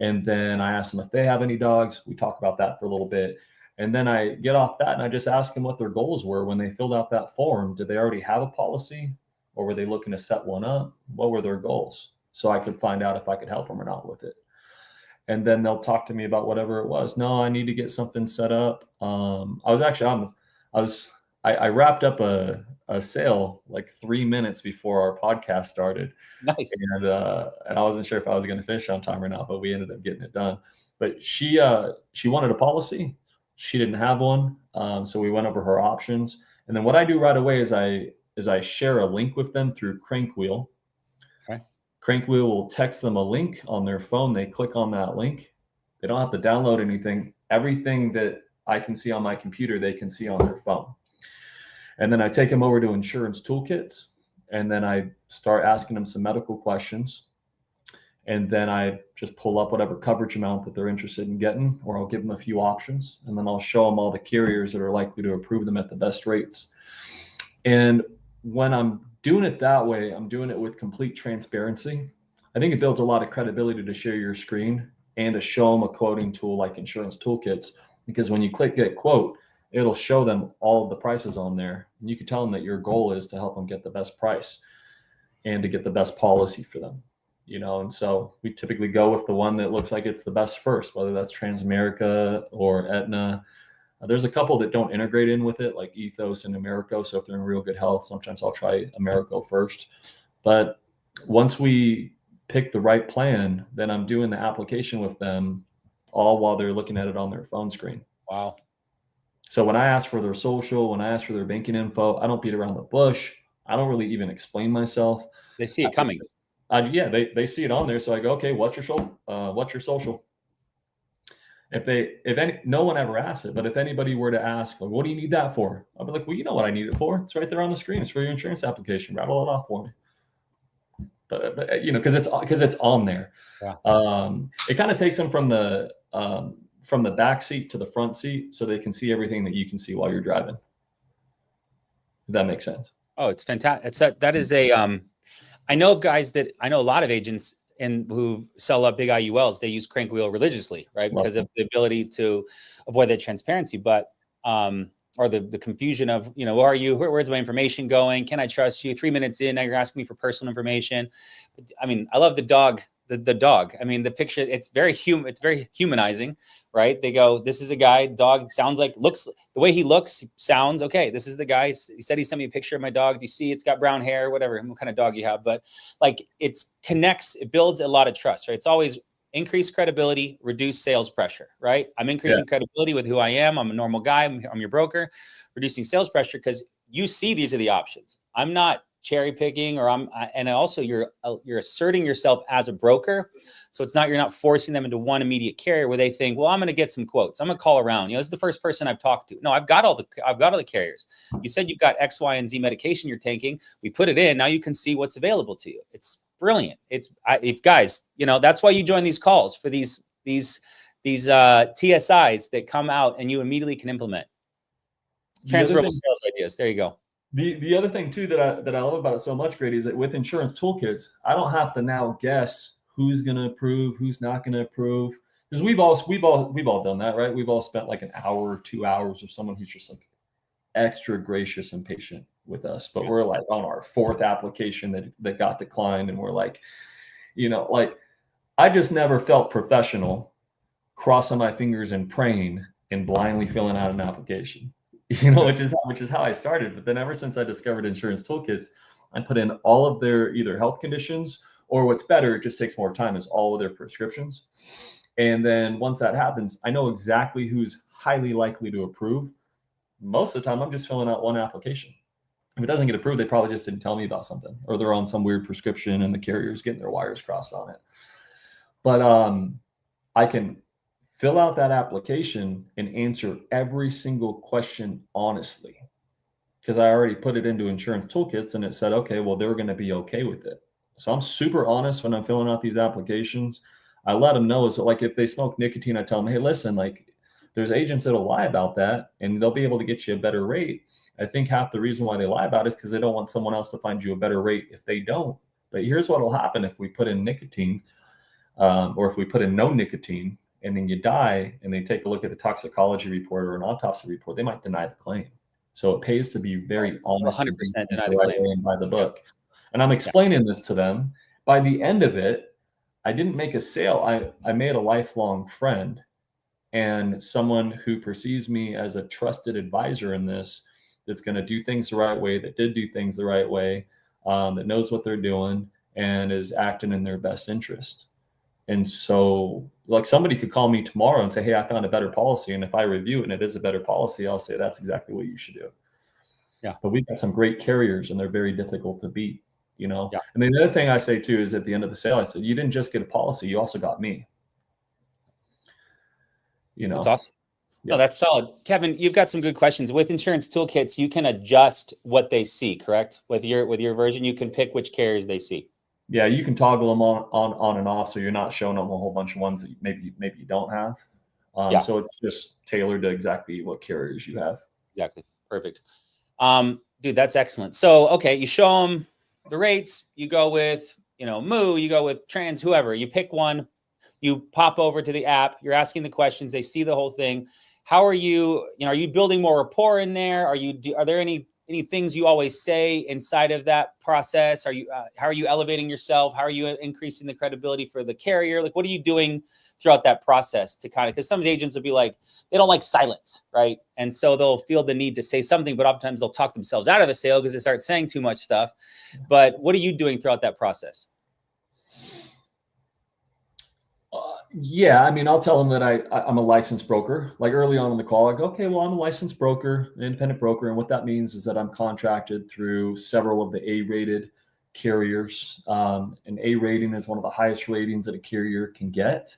And then I ask them if they have any dogs. We talk about that for a little bit. And then I get off that and I just ask them what their goals were when they filled out that form. Did they already have a policy, or were they looking to set one up? What were their goals? So I could find out if I could help them or not with it. And then they'll talk to me about whatever it was. "No, I need to get something set up." I wrapped up a sale like 3 minutes before our podcast started. Nice. And I wasn't sure if I was going to finish on time or not, but we ended up getting it done. But she wanted a policy. She didn't have one. So we went over her options. And then what I do right away is I share a link with them through Crankwheel. Okay. Crankwheel will text them a link on their phone. They click on that link. They don't have to download anything. Everything that I can see on my computer, they can see on their phone. And then I take them over to Insurance Toolkits, and then I start asking them some medical questions. And then I just pull up whatever coverage amount that they're interested in getting, or I'll give them a few options. And then I'll show them all the carriers that are likely to approve them at the best rates. And when I'm doing it that way, I'm doing it with complete transparency. I think it builds a lot of credibility to share your screen and to show them a quoting tool like Insurance Toolkits, because when you click Get Quote, it'll show them all of the prices on there. And you can tell them that your goal is to help them get the best price and to get the best policy for them. And so we typically go with the one that looks like it's the best first, whether that's Transamerica or Aetna. There's a couple that don't integrate in with it, like Ethos and Americo. So if they're in real good health, sometimes I'll try Americo first. But once we pick the right plan, then I'm doing the application with them all while they're looking at it on their phone screen. Wow. So when I ask for their social, when I ask for their banking info, I don't beat around the bush. I don't really even explain myself. They see it coming. Yeah, they see it on there. So I go, okay, what's your social? No one ever asks it, but if anybody were to ask, like, what do you need that for? I'll be like, well, you know what I need it for. It's right there on the screen. It's for your insurance application. Rattle it off for me. But because it's on there. Yeah. It kind of takes them from the back seat to the front seat, so they can see everything that you can see while you're driving. If that makes sense. Oh, it's fantastic. That is a I know a lot of agents who sell up big IULs, they use crank wheel religiously, right? Because of the ability to avoid that transparency, but or the confusion of, who are you? Where's my information going? Can I trust you? 3 minutes in, now you're asking me for personal information. I mean, I love the dog. The dog. I mean, the picture, it's very humanizing, right? They go, this is a guy, dog looks, the way he looks, sounds, okay, this is the guy. He said he sent me a picture of my dog. Do you see it's got brown hair, whatever, what kind of dog you have. But like it builds a lot of trust, right? It's always increase credibility, reduce sales pressure, right? I'm increasing credibility with who I am. I'm a normal guy. I'm your broker. Reducing sales pressure because you see these are the options. I'm not cherry picking, and also you're asserting yourself as a broker. So you're not forcing them into one immediate carrier where they think, well, I'm going to get some quotes. I'm going to call around. This is the first person I've talked to. No, I've got all the carriers. You said you've got X, Y, and Z medication you're taking. We put it in. Now you can see what's available to you. It's brilliant. If guys, that's why you join these calls for these TSIs that come out and you immediately can implement transferable sales ideas. There you go. The other thing too that I love about it so much, Grady, is that with insurance toolkits, I don't have to now guess who's going to approve, who's not going to approve, because we've all done that, right? We've all spent like an hour or 2 hours with someone who's just like extra gracious and patient with us, but we're like on our fourth application that got declined, and we're like, I just never felt professional crossing my fingers and praying and blindly filling out an application. Which is how I started. But then ever since I discovered insurance toolkits, I put in all of their either health conditions, or what's better, it just takes more time, is all of their prescriptions. And then once that happens, I know exactly who's highly likely to approve. Most of the time, I'm just filling out one application. If it doesn't get approved, they probably just didn't tell me about something, or they're on some weird prescription and the carrier's getting their wires crossed on it. But I can fill out that application and answer every single question honestly, because I already put it into insurance toolkits and it said, okay, well, they're going to be okay with it. So I'm super honest when I'm filling out these applications. I let them know. So like if they smoke nicotine, I tell them, hey, listen, like there's agents that'll lie about that and they'll be able to get you a better rate. I think half the reason why they lie about it is because they don't want someone else to find you a better rate if they don't. But here's what will happen if we put in nicotine, or if we put in no nicotine, and then you die, and they take a look at the toxicology report or an autopsy report, they might deny the claim. So it pays to be very honest 100% deny the claim and by the book. And I'm explaining this to them. By the end of it, I didn't make a sale. I made a lifelong friend and someone who perceives me as a trusted advisor in this, that's going to do things the right way, that did do things the right way, that knows what they're doing and is acting in their best interest. And so like somebody could call me tomorrow and say, hey, I found a better policy. And if I review it and it is a better policy, I'll say that's exactly what you should do. Yeah. But we've got some great carriers and they're very difficult to beat, Yeah. And then the other thing I say too is at the end of the sale, I said, you didn't just get a policy, you also got me. That's awesome. Yeah. No, that's solid. Kevin, you've got some good questions. With insurance toolkits, you can adjust what they see, correct? With your version, you can pick which carriers they see. Yeah, you can toggle them on and off, so you're not showing them a whole bunch of ones that maybe you don't have. So it's just tailored to exactly what carriers you have. Exactly. Perfect. Dude, that's excellent. So, okay, you show them the rates. You go with, Moo. You go with Trans, whoever. You pick one. You pop over to the app. You're asking the questions. They see the whole thing. How are you? Are you building more rapport in there? Are there any things you always say inside of that process? How are you elevating yourself? How are you increasing the credibility for the carrier? Like, what are you doing throughout that process to because some agents will be like, they don't like silence, right? And so they'll feel the need to say something, but oftentimes they'll talk themselves out of a sale because they start saying too much stuff. But what are you doing throughout that process? Yeah, I mean, I'll tell them that I'm a licensed broker. Like early on in the call, I go, okay, well, I'm a licensed broker, an independent broker, and what that means is that I'm contracted through several of the A-rated carriers. An A rating is one of the highest ratings that a carrier can get,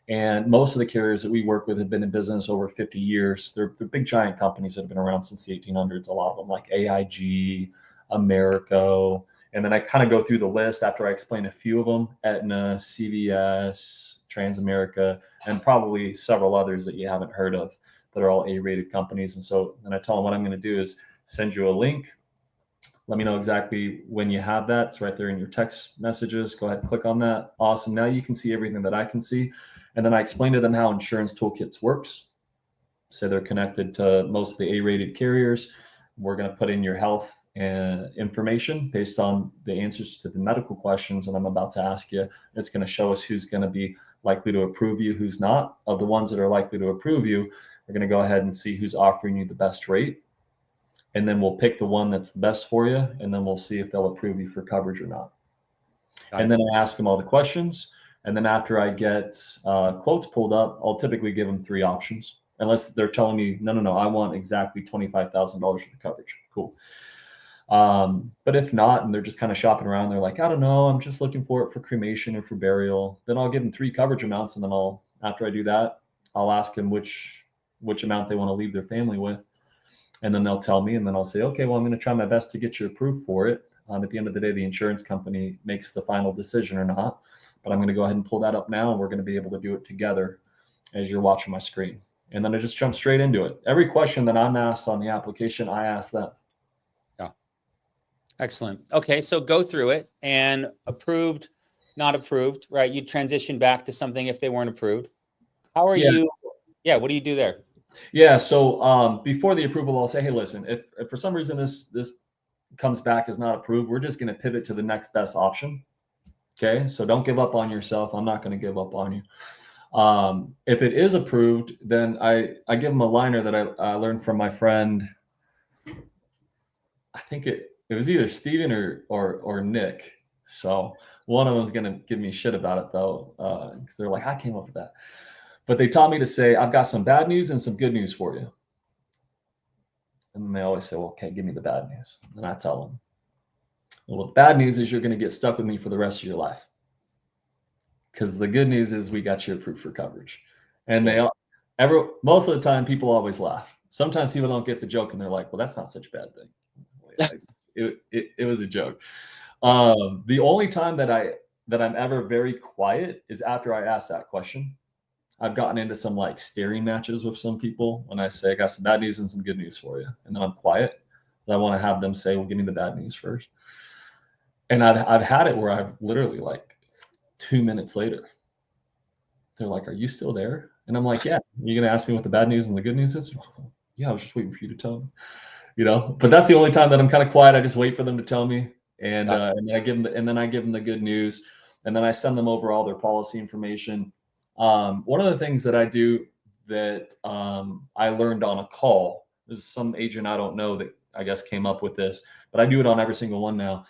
and most of the carriers that we work with have been in business over 50 years. They're big giant companies that have been around since the 1800s. A lot of them, like AIG, Americo. And then I kind of go through the list after I explain a few of them: Aetna, CVS, Transamerica, and probably several others that you haven't heard of that are all A-rated companies. And so then I tell them what I'm going to do is send you a link. Let me know exactly when you have that. It's right there in your text messages. Go ahead and click on that. Awesome. Now you can see everything that I can see. And then I explain to them how Insurance Toolkits works. So they're connected to most of the A-rated carriers. We're going to put in your health information based on the answers to the medical questions that I'm about to ask you. It's going to show us who's going to be likely to approve you, who's not. Of the ones that are likely to approve you, we're going to go ahead and see who's offering you the best rate. And then we'll pick the one that's the best for you. And then we'll see if they'll approve you for coverage or not. And then I ask them all the questions. And then after I get quotes pulled up, I'll typically give them 3 options. Unless they're telling me, no, I want exactly $25,000 for the coverage. Cool. But if not, and they're just kind of shopping around, they're like, I don't know, I'm just looking for it for cremation or for burial. Then I'll give them 3 coverage amounts. And then after I do that, I'll ask them which amount they want to leave their family with. And then they'll tell me, and then I'll say, okay, well, I'm going to try my best to get you approved for it. At the end of the day, the insurance company makes the final decision or not, but I'm going to go ahead and pull that up now. And we're going to be able to do it together as you're watching my screen. And then I just jump straight into it. Every question that I'm asked on the application, I ask them. Yeah. Excellent. Okay. So go through it, and approved, not approved, right? You transition back to something if they weren't approved. How are you? Yeah. What do you do there? Yeah. So before the approval, I'll say, hey, listen, if for some reason this comes back as not approved, we're just going to pivot to the next best option. Okay. So don't give up on yourself. I'm not going to give up on you. If it is approved, then I give them a liner that I learned from my friend. I think it was either Steven or Nick. So one of them's gonna give me shit about it though, because they're like, I came up with that. But they taught me to say, I've got some bad news and some good news for you. And then they always say, well, okay, give me the bad news. And I tell them, well, the bad news is you're going to get stuck with me for the rest of your life. Because the good news is we got you approved for coverage. And most of the time, people always laugh. Sometimes people don't get the joke and they're like, well, that's not such a bad thing. It was a joke. The only time that I'm ever very quiet is after I ask that question. I've gotten into some like staring matches with some people when I say I got some bad news and some good news for you. And then I'm quiet. I want to have them say, well, give me the bad news first. And I've had it where I've literally like 2 minutes later, they're like, are you still there? And I'm like, yeah. You're going to ask me what the bad news and the good news is? Yeah, I was just waiting for you to tell me, but that's the only time that I'm kind of quiet. I just wait for them to tell me. And then I give them the good news, and then I send them over all their policy information. One of the things that I do that I learned on a call, is some agent I don't know that I guess came up with this, but I do it on every single one now,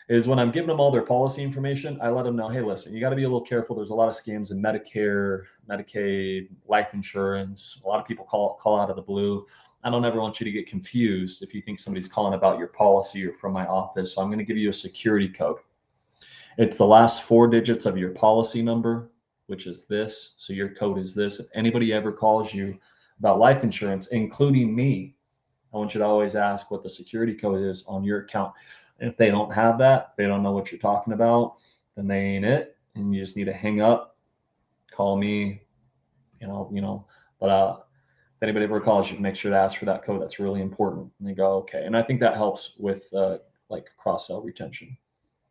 is when I'm giving them all their policy information, I let them know, hey, listen, you got to be a little careful. There's a lot of scams in Medicare, Medicaid, life insurance. A lot of people call out of the blue. I don't ever want you to get confused if you think somebody's calling about your policy or from my office. So I'm going to give you a security code. It's the last 4 digits of your policy number, which is this. So your code is this. If anybody ever calls you about life insurance, including me, I want you to always ask what the security code is on your account. And if they don't have that, they don't know what you're talking about, then they ain't it. And you just need to hang up, call me, but if anybody ever calls you, make sure to ask for that code. That's really important. And they go, okay. And I think that helps with like cross-sell retention.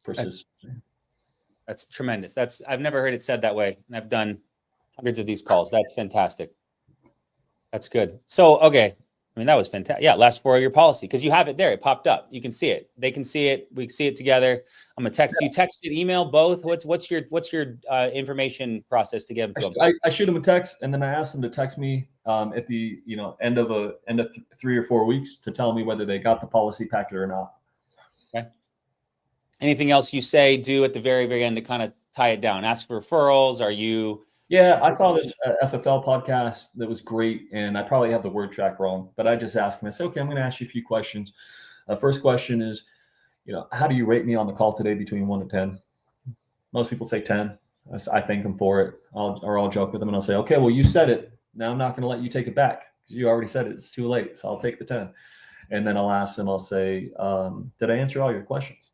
That's tremendous. I've never heard it said that way. And I've done hundreds of these calls. That's fantastic. That's good. So, okay. I mean, that was fantastic. Yeah. Last 4 of your policy. Cause you have it there. It popped up. You can see it. They can see it. We can see it together. I'm gonna text you, text it, email, both. What's your information process to get them to them? I shoot them a text, and then I ask them to text me at the end of 3 or 4 weeks to tell me whether they got the policy packet or not. Okay. Anything else you say, do at the very, very end to kind of tie it down? Ask for referrals. Are you Yeah, I saw this FFL podcast that was great, and I probably have the word track wrong, but I just asked him. I said, "Okay, I'm going to ask you a few questions. First question is, how do you rate me on the call today between 1 to 10?" Most people say 10. I thank them for it. I'll joke with them and I'll say, "Okay, well, you said it. Now I'm not going to let you take it back because you already said it. It's too late. So I'll take the 10." And then I'll ask them. I'll say, "Did I answer all your questions?"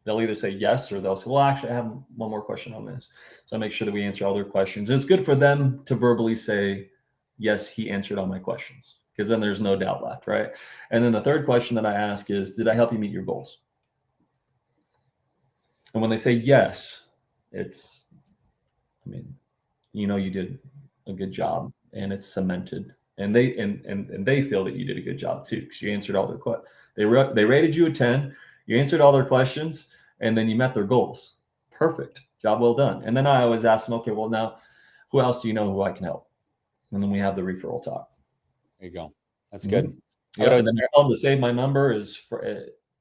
They'll either say yes or they'll say, "Well, actually, I have one more question on this." So I make sure that we answer all their questions. It's good for them to verbally say, "Yes, he answered all my questions," because then there's no doubt left, right? And then the third question that I ask is, "Did I help you meet your goals?" And when they say yes, I mean, you did a good job, and it's cemented. And they feel that you did a good job too, because you answered all their questions. They rated you a 10. You answered all their questions, and then you met their goals. Perfect. Job well done. And then I always ask them, "Okay, well, now who else do you know who I can help?" And then we have the referral talk. There you go. That's good. Mm-hmm. Yeah, and then I tell them to save my number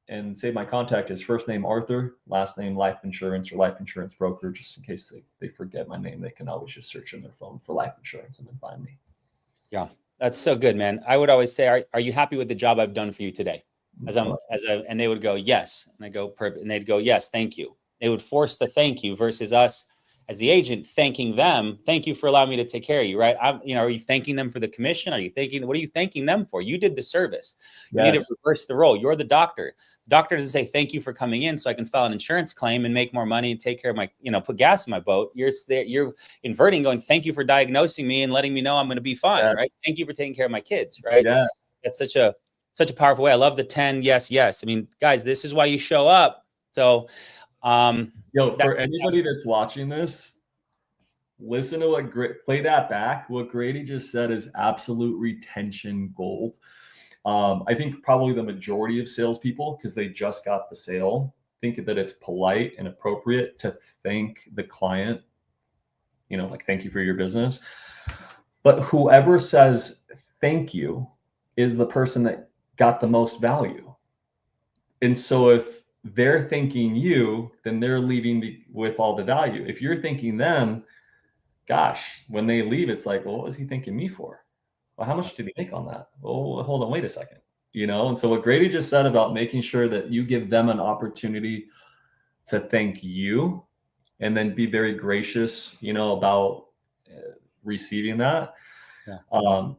and save my contact is first name Arthur, last name life insurance or life insurance broker, just in case they forget my name. They can always just search in their phone for life insurance and then find me. Yeah, that's so good, man. I would always say, are you happy with the job I've done for you today? And they would go, yes. And I go, perfect. And they'd go, yes, thank you. They would force the thank you versus us as the agent thanking them. "Thank you for allowing me to take care of you," right? Are you thanking them for the commission? What are you thanking them for? You did the service. You need to reverse the role. You're the doctor. The doctor doesn't say, "Thank you for coming in so I can file an insurance claim and make more money and take care of my, put gas in my boat." You're inverting, going, "Thank you for diagnosing me and letting me know I'm going to be fine," right? "Thank you for taking care of my kids," right? Yeah. That's such a powerful way. I love the 10. Yes. Yes. I mean, guys, this is why you show up. So, for anybody that's watching this, listen to play that back. What Grady just said is absolute retention gold. I think probably the majority of salespeople, because they just got the sale, think that it's polite and appropriate to thank the client, like, "Thank you for your business." But whoever says thank you is the person that got the most value. And so if they're thanking you, then they're leaving with all the value. If you're thanking them, gosh, when they leave, it's like, "Well, what was he thanking me for? Well, how much did he make on that? Oh, hold on, wait a second." And so what Grady just said about making sure that you give them an opportunity to thank you and then be very gracious, about receiving that. Yeah.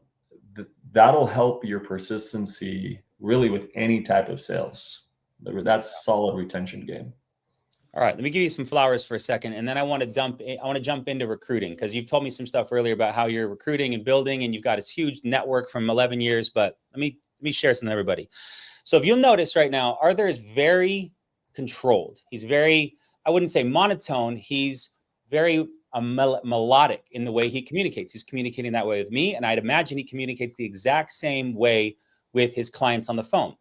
That'll help your persistency really with any type of sales. That's solid retention game. All right, let me give you some flowers for a second, and then I want to jump into recruiting, because you've told me some stuff earlier about how you're recruiting and building, and you've got this huge network from 11 years. But let me share some with everybody. So if you'll notice right now, Arthur is very controlled. He's very, I wouldn't say monotone. He's very melodic in the way he communicates. He's communicating that way with me, and I'd imagine he communicates the exact same way with his clients on the phone.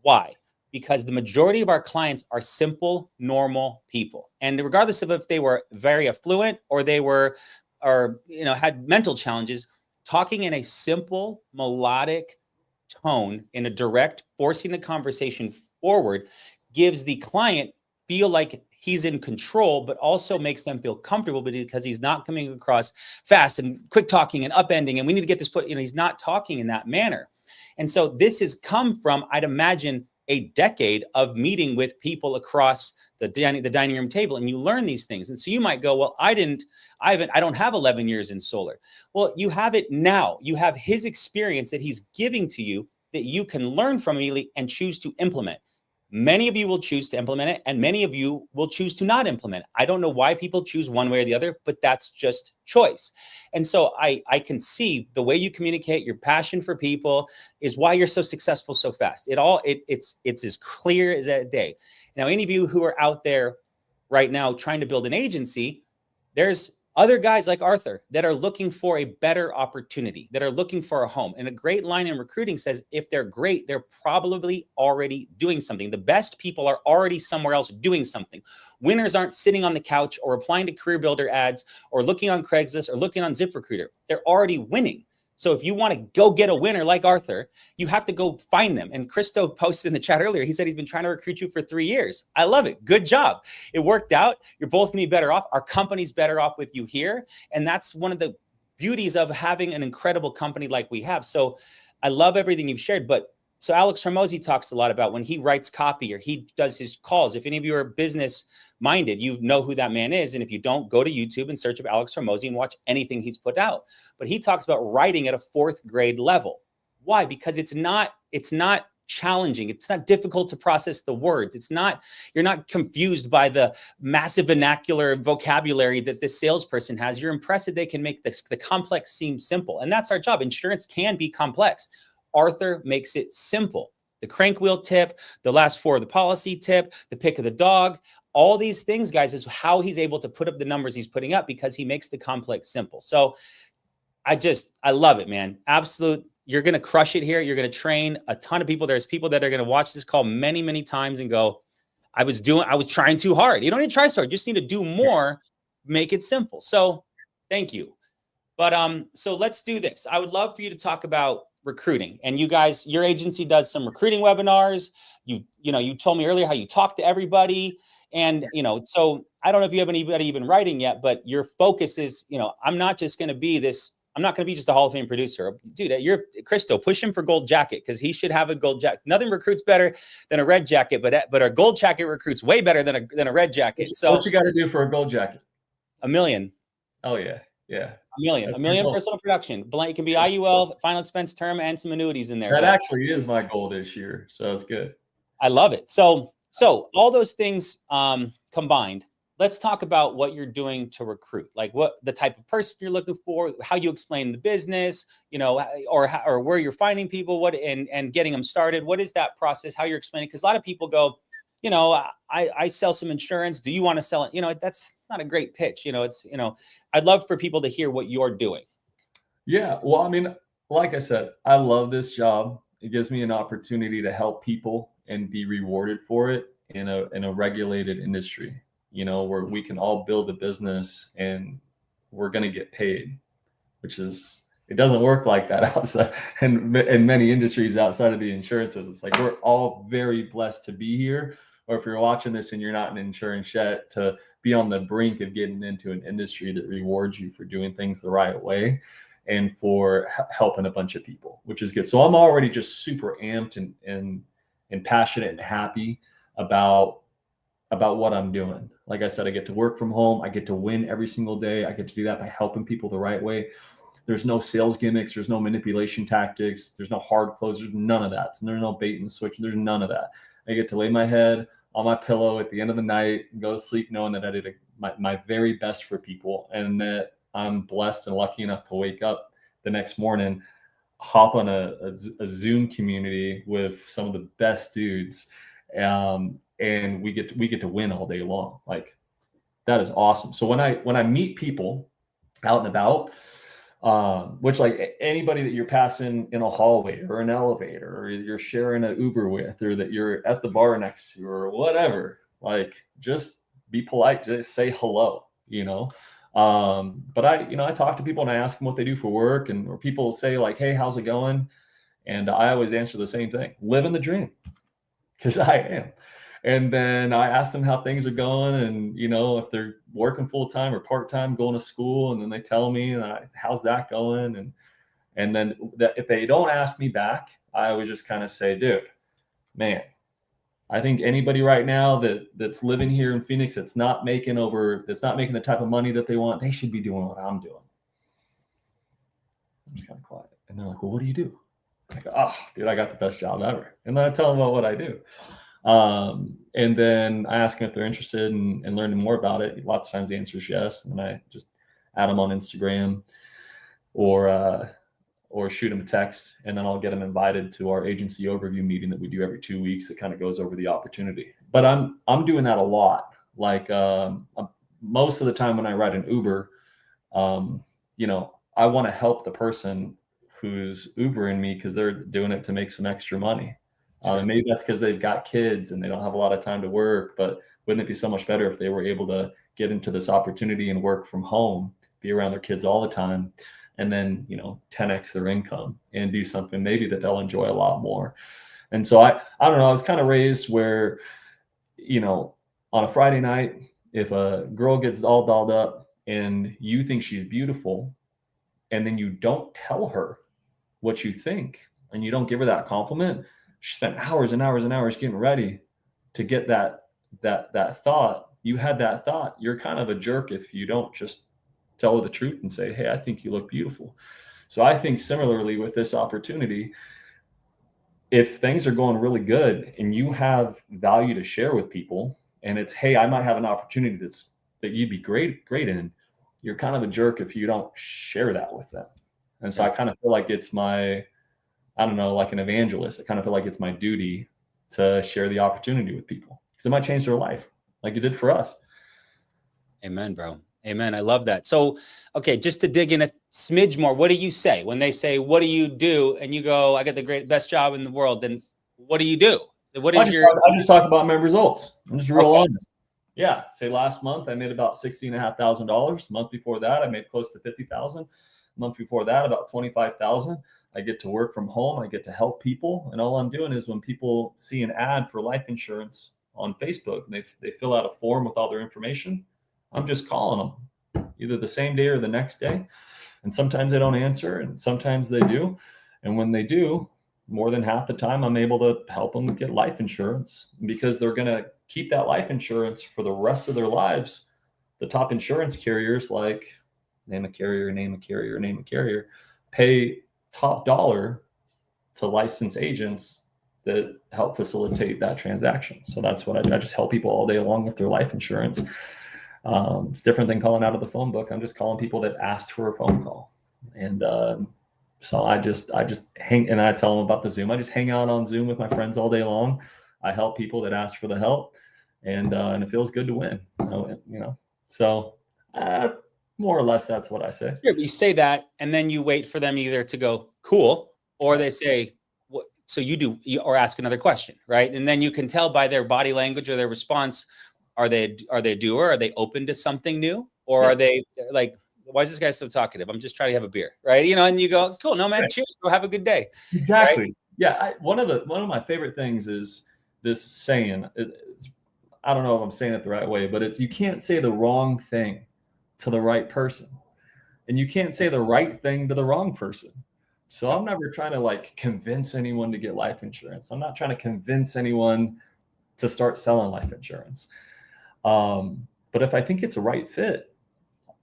Why? Because the majority of our clients are simple, normal people. And regardless of if they were very affluent or had mental challenges, talking in a simple, melodic tone, in a direct, forcing the conversation forward, gives the client feel like he's in control, but also makes them feel comfortable because he's not coming across fast and quick talking and upending. And we need to get this he's not talking in that manner. And so this has come from, I'd imagine, a decade of meeting with people across the dining room table, and you learn these things. And so you might go, "Well, I don't have 11 years in solar." Well, you have it now. You have his experience that he's giving to you that you can learn from immediately and choose to implement. Many of you will choose to implement it, and many of you will choose to not implement it. I don't know why people choose one way or the other, but that's just choice. And so I can see the way you communicate, your passion for people is why you're so successful so fast. It's as clear as that day. Now, any of you who are out there right now trying to build an agency, there's other guys like Arthur that are looking for a better opportunity, that are looking for a home. And a great line in recruiting says, if they're great, they're probably already doing something. The best people are already somewhere else doing something. Winners aren't sitting on the couch or applying to career builder ads or looking on Craigslist or looking on ZipRecruiter. They're already winning. So if you want to go get a winner like Arthur, you have to go find them. And Christo posted in the chat earlier, he said he's been trying to recruit you for 3 years. I love it. Good job. It worked out. You're both going to be better off. Our company's better off with you here. And that's one of the beauties of having an incredible company like we have. So I love everything you've shared. But so Alex Hormozi talks a lot about when he writes copy or he does his calls. If any of you are business minded, you know who that man is. And if you don't, go to YouTube and search up Alex Hormozi and watch anything he's put out. But he talks about writing at a 4th grade level. Why? Because it's not challenging. It's not difficult to process the words. You're not confused by the massive vernacular vocabulary that this salesperson has. You're impressed that they can make the complex seem simple. And that's our job. Insurance can be complex. Arthur makes it simple. The crank wheel tip, the last 4 of the policy tip, the pick of the dog, all these things, guys, is how he's able to put up the numbers he's putting up because he makes the complex simple. So I love it, man. Absolute. You're going to crush it here. You're going to train a ton of people. There's people that are going to watch this call many, many times and go, I was trying too hard. You don't need to try so hard. You just need to do more, make it simple. So thank you. But so let's do this. I would love for you to talk about recruiting. And you guys, your agency does some recruiting webinars. You told me earlier how you talk to everybody. And, so I don't know if you have anybody even writing yet, but your focus is, I'm not going to be just a Hall of Fame producer. Dude, you're Christo, push him for gold jacket because he should have a gold jacket. Nothing recruits better than a red jacket, but a gold jacket recruits way better than a red jacket. So what you got to do for a gold jacket? $1 million. Oh yeah. Yeah. $1 million personal production. It can be IUL, final expense term, and some annuities in there. That actually is my goal this year. So it's good. I love it. So all those things combined, let's talk about what you're doing to recruit, like what the type of person you're looking for, how you explain the business, or where you're finding people, and getting them started. What is that process? How you're explaining? Because a lot of people go, I sell some insurance. Do you want to sell it? That's not a great pitch. I'd love for people to hear what you're doing. Yeah. Well, I mean, like I said, I love this job. It gives me an opportunity to help people and be rewarded for it in a regulated industry, where we can all build a business and we're going to get paid, it doesn't work like that outside in many industries outside of the insurance business. Like, we're all very blessed to be here. Or if you're watching this and you're not in insurance yet, to be on the brink of getting into an industry that rewards you for doing things the right way and for helping a bunch of people, which is good. So I'm already just super amped and passionate and happy about what I'm doing. Like I said, I get to work from home. I get to win every single day. I get to do that by helping people the right way. There's no sales gimmicks. There's no manipulation tactics. There's no hard close. There's none of that. So there's no bait and switch. There's none of that. I get to lay my head on my pillow at the end of the night and go to sleep knowing that I did my very best for people, and that I'm blessed and lucky enough to wake up the next morning, hop on a Zoom community with some of the best dudes, and we get to win all day long. Like, that is awesome. So when I meet people out and about, which, like, anybody that you're passing in a hallway or an elevator, or you're sharing an Uber with, or that you're at the bar next to, or whatever, like, just be polite, just say hello, but I talk to people and I ask them what they do for work, or people say like, hey, how's it going? And I always answer the same thing: living the dream, because I am. And then I ask them how things are going, and if they're working full time or part time, going to school, and then they tell me, how's that going? And then if they don't ask me back, I always just kind of say, dude, man, I think anybody right now that's living here in Phoenix that's not making the type of money that they want, they should be doing what I'm doing. I'm just kind of quiet, and they're like, well, what do you do? I go, oh, dude, I got the best job ever. And then I tell them about what I do. And then I ask them if they're interested in learning more about it. Lots of times the answer is yes. And then I just add them on Instagram or shoot them a text, and then I'll get them invited to our agency overview meeting that we do every 2 weeks. That kind of goes over the opportunity. But I'm doing that a lot. Like, most of the time when I ride an Uber, I want to help the person who's Ubering me because they're doing it to make some extra money. Maybe that's because they've got kids and they don't have a lot of time to work, but wouldn't it be so much better if they were able to get into this opportunity and work from home, be around their kids all the time, and then, 10x their income and do something maybe that they'll enjoy a lot more. And so I don't know, I was kind of raised where, on a Friday night, if a girl gets all dolled up and you think she's beautiful, and then you don't tell her what you think, and you don't give her that compliment, she spent hours and hours and hours getting ready to get that thought. You had that thought. You're kind of a jerk if you don't just tell her the truth and say, hey, I think you look beautiful. So I think similarly with this opportunity, if things are going really good and you have value to share with people, and it's, hey, I might have an opportunity that you'd be great in, you're kind of a jerk if you don't share that with them. And so I kind of feel like it's my, I don't know, like an evangelist. I kind of feel like it's my duty to share the opportunity with people because it might change their life like it did for us. Amen, bro. Amen. I love that. So, okay, just to dig in a smidge more, what do you say when they say, what do you do? And you go, I got the best job in the world. Then what do you do? What is I just talk about my results. I'm just real honest. Yeah. Say last month I made about $16,500. Month before that, I made close to 50,000. Month before that, about 25,000. I get to work from home. I get to help people. And all I'm doing is when people see an ad for life insurance on Facebook and they fill out a form with all their information, I'm just calling them either the same day or the next day. And sometimes they don't answer and sometimes they do. And when they do, more than half the time, I'm able to help them get life insurance because they're going to keep that life insurance for the rest of their lives. The top insurance carriers, like name a carrier, pay top dollar to licensed agents that help facilitate that transaction. So that's what I just help people all day long with their life insurance. It's different than calling out of the phone book. I'm just calling people that asked for a phone call. And so I just hang, and I tell them about the Zoom. I just hang out on Zoom with my friends all day long. I help people that ask for the help, and it feels good to win. So more or less that's what I say. Yeah, you say that, and then you wait for them either to go cool, or they say, "What?" So or ask another question, right? And then you can tell by their body language or their response, are they a doer? Are they open to something new, or are they like, why is this guy so talkative? I'm just trying to have a beer, right? And you go, cool, no man, cheers, go have a good day. Exactly. Right? Yeah. One of my favorite things is this saying. I don't know if I'm saying it the right way, but it's, you can't say the wrong thing to the right person, and you can't say the right thing to the wrong person. So I'm never trying to convince anyone to get life insurance. I'm not trying to convince anyone to start selling life insurance. But if I think it's a right fit,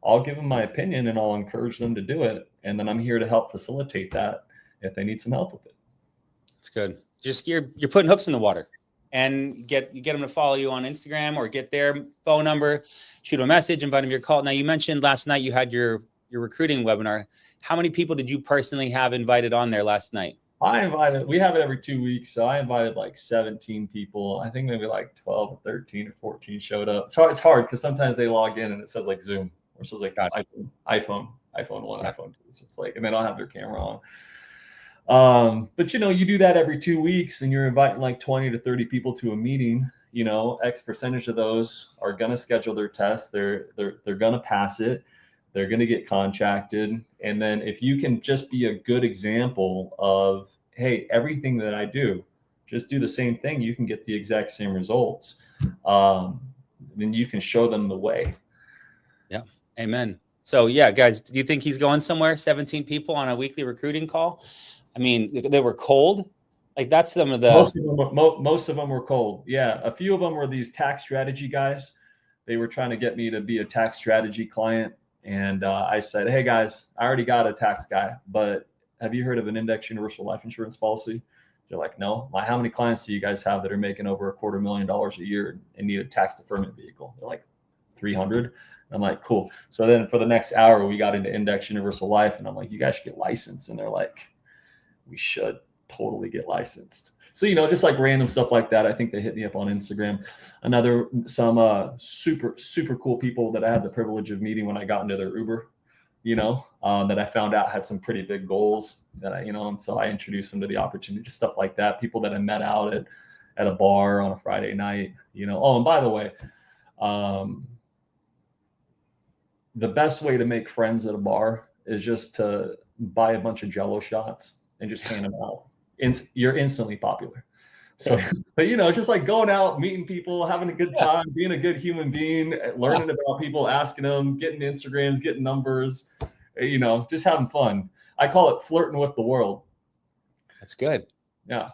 I'll give them my opinion and I'll encourage them to do it. And then I'm here to help facilitate that if they need some help with it. It's good. Just you're putting hooks in the water, and get them to follow you on Instagram or get their phone number, shoot a message, invite them to your call. Now, you mentioned last night you had your recruiting webinar. How many people did you personally have invited on there last night? We have it every 2 weeks. So I invited 17 people. I think maybe 12 or 13 or 14 showed up. So it's hard because sometimes they log in and it says Zoom, or it says iPhone 1, iPhone 2. So it's and they don't have their camera on. But you do that every 2 weeks and you're inviting 20 to 30 people to a meeting. X percentage of those are going to schedule their test. They're going to pass it. They're going to get contracted. And then if you can just be a good example of, hey, everything that I do, just do the same thing, you can get the exact same results. Then you can show them the way. Yeah. Amen. So yeah, guys, do you think he's going somewhere? 17 people on a weekly recruiting call. I mean, they were cold. That's some of the most of them were cold. Yeah. A few of them were these tax strategy guys. They were trying to get me to be a tax strategy client. And I said, hey guys, I already got a tax guy, but have you heard of an index universal life insurance policy? They're like, no. How many clients do you guys have that are making over $250,000 a year and need a tax deferment vehicle? They're like 300. I'm like, cool. So then for the next hour, we got into index universal life, and I'm like, you guys should get licensed. And they're like, we should totally get licensed. So, just random stuff like that. I think they hit me up on Instagram. Some super, super cool people that I had the privilege of meeting when I got into their Uber, that I found out had some pretty big goals that and so I introduced them to the opportunity, just stuff like that. People that I met out at a bar on a Friday night, Oh, and by the way, the best way to make friends at a bar is just to buy a bunch of Jello shots and just hand them out. You're instantly popular. So, but just like going out, meeting people, having a good time, being a good human being, learning about people, asking them, getting Instagrams, getting numbers, just having fun. I call it flirting with the world. That's good. Yeah.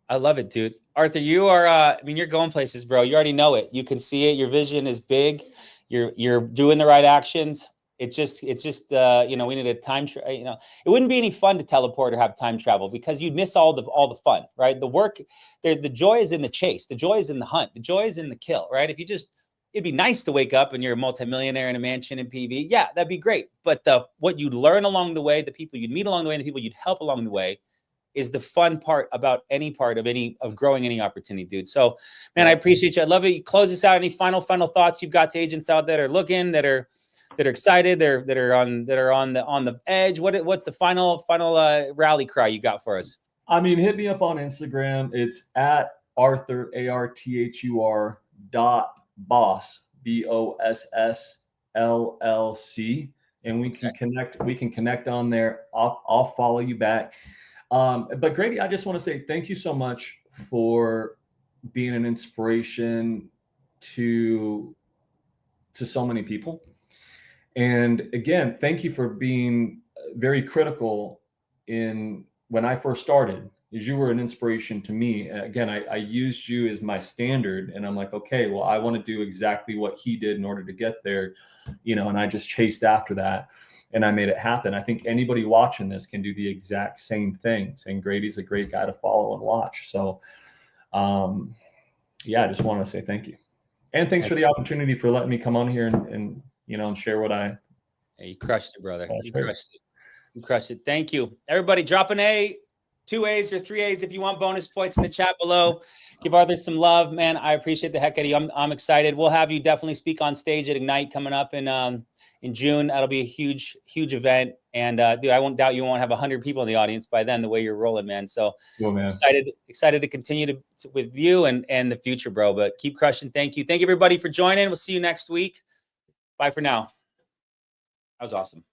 I love it, dude. Arthur, you are, you're going places, bro. You already know it. You can see it. Your vision is big. You're doing the right actions. It's just, we need a time, it wouldn't be any fun to teleport or have time travel because you'd miss all the fun, right? The work, the joy is in the chase. The joy is in the hunt. The joy is in the kill, right? It'd be nice to wake up and you're a multimillionaire in a mansion in PV. Yeah, that'd be great. But what you'd learn along the way, the people you'd meet along the way, and the people you'd help along the way is the fun part about any part of growing any opportunity, dude. So, man, I appreciate you. I love it. You close this out. Any final thoughts you've got to agents out that are looking, that are excited, that are on the edge? What's the final rally cry you got for us? Hit me up on Instagram. It's at Arthur ARTHUR .boss BOSS LLC, and we can connect. We can connect on there. I'll follow you back. But Grady, I just want to say thank you so much for being an inspiration to so many people. And again, thank you for being very critical when I first started, as you were an inspiration to me. Again, I used you as my standard, and I'm like, okay, well, I want to do exactly what he did in order to get there, and I just chased after that. And I made it happen. I think anybody watching this can do the exact same things. And Grady's a great guy to follow and watch. So, I just want to say thank you. And thanks for the opportunity for letting me come on here and share what I. Hey, you crushed it, brother. You crushed it. You crushed it. Thank you. Everybody, drop an A, 2 A's or 3 A's if you want bonus points in the chat below. Give Arthur some love, man. I appreciate the heck out of you. I'm excited. We'll have you definitely speak on stage at Ignite coming up in June. That'll be a huge event. And dude, I won't doubt you won't have 100 people in the audience by then, the way you're rolling, man. So excited to continue with you and the future, bro. But keep crushing. Thank you. Thank you, everybody, for joining. We'll see you next week. Bye for now. That was awesome.